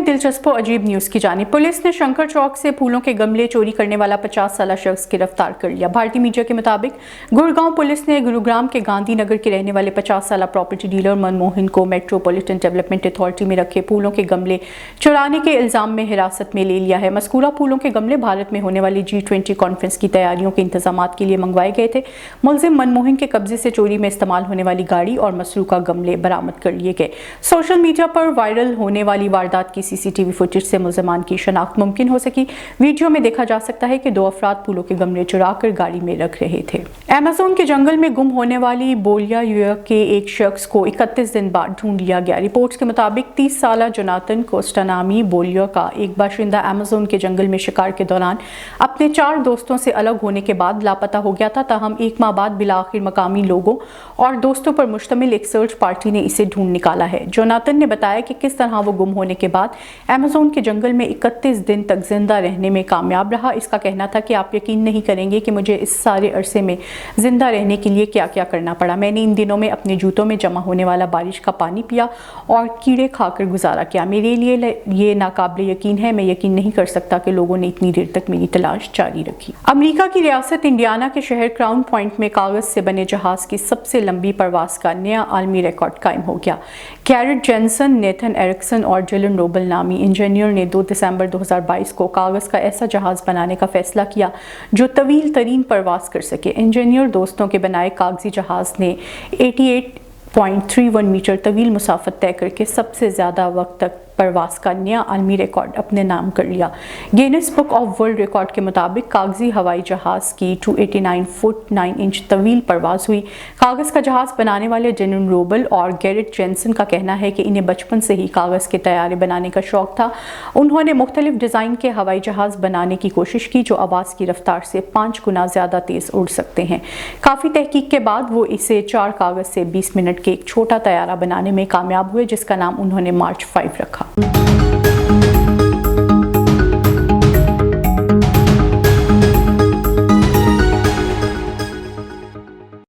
दिलचस्प और अजीब न्यूज की जानिब। पुलिस ने शंकर चौक से फूलों के गमले चोरी करने वाला 50 साला शख्स गिरफ्तार कर लिया। भारतीय मीडिया के मुताबिक गुड़गांव पुलिस ने गुरुग्राम के गांधी नगर के रहने वाले 50 साला प्रॉपर्टी डीलर मनमोहन को मेट्रोपॉलिटन डेवलपमेंट अथॉरिटी में रखे फूलों के गमले चुराने के इल्जाम में हिरासत में ले लिया है। मज़कूरा फूलों के गमले भारत में होने वाली G20 कॉन्फ्रेंस की तैयारियों के इंतजाम के लिए मंगवाए गए थे। मुलजिम मनमोहन के कब्जे से चोरी में इस्तेमाल होने वाली गाड़ी और मसरूका गमले बरामद कर लिए गए। सोशल मीडिया पर वायरल होने वाली वारदात की सीसीटीवी फुटेज से मुलजमान की शनाख्त मुमकिन हो सकी। वीडियो में देखा जा सकता है कि दो अफराद फूलों के गमले चुरा कर गाड़ी में रख रहे थे। अमेज़न के जंगल में गुम होने वाली बोलिया युवा के एक शख्स को 31 दिन बाद ढूंढ लिया गया। रिपोर्ट्स के मुताबिक 30 साला जोनाथन कोस्टा नामी बोलिया का एक बाशिंदा अमेज़न के जंगल में शिकार के दौरान अपने 4 दोस्तों से अलग होने के बाद लापता हो गया था। ताहम 1 माह बाद बिलाखिर मकामी लोगों और दोस्तों पर मुश्तमिल एक सर्च पार्टी ने इसे ढूंढ निकाला है। जोनाथन ने बताया कि किस तरह वो गुम होने के बाद अमेज़न के जंगल में 31 दिन तक जिंदा रहने में कामयाब रहा। इसका कहना था कि आप यकीन नहीं करेंगे कि मुझे इस सारे अरसे में जिंदा रहने के लिए क्या क्या करना पड़ा। मैंने इन दिनों में अपने जूतों में जमा होने वाला बारिश का पानी पिया और कीड़े खाकर गुजारा किया। मेरे लिए ये नाकाबिल यकीन है। मैं यकीन नहीं कर सकता कि लोगों ने इतनी देर तक मेरी तलाश जारी रखी। अमेरिका की रियासत इंडियाना के शहर क्राउन पॉइंट में कागज से बने जहाज की सबसे लंबी परवास का नया आलमी रिकॉर्ड कायम हो गया। गैरेट जेनसन, नेथन एरिक्सन और जिलन रोबल नामी इंजीनियर ने 2 दिसंबर 2022 को कागज का ऐसा जहाज बनाने का फैसला किया जो तवील तरीन परवास कर सके। इंजीनियर दोस्तों के बनाए कागजी जहाज ने 88.31 मीटर तवील मुसाफत तय करके सबसे ज्यादा वक्त तक परवास का नया आलमी रिकॉर्ड अपने नाम कर लिया। Guinness book of world record के मुताबिक कागजी हवाई जहाज की 289 फुट 9 इंच तवील परवास हुई। कागज का जहाज बनाने वाले जिलन रोबल और गैरेट जेनसन का कहना है कि इन्हें बचपन से ही कागज के तैयारे बनाने का शौक था। उन्होंने मुख्तलिफ डिजाइन के हवाई जहाज बनाने की कोशिश की जो आवाज की रफ्तार से 5 गुना ज्यादा तेज उड़ सकते हैं। काफी तहकीक के बाद वो इसे 4 कागज से 20 मिनट के एक छोटा तैयारा बनाने में कामयाब हुए जिसका नाम उन्होंने मार्च 5 रखा।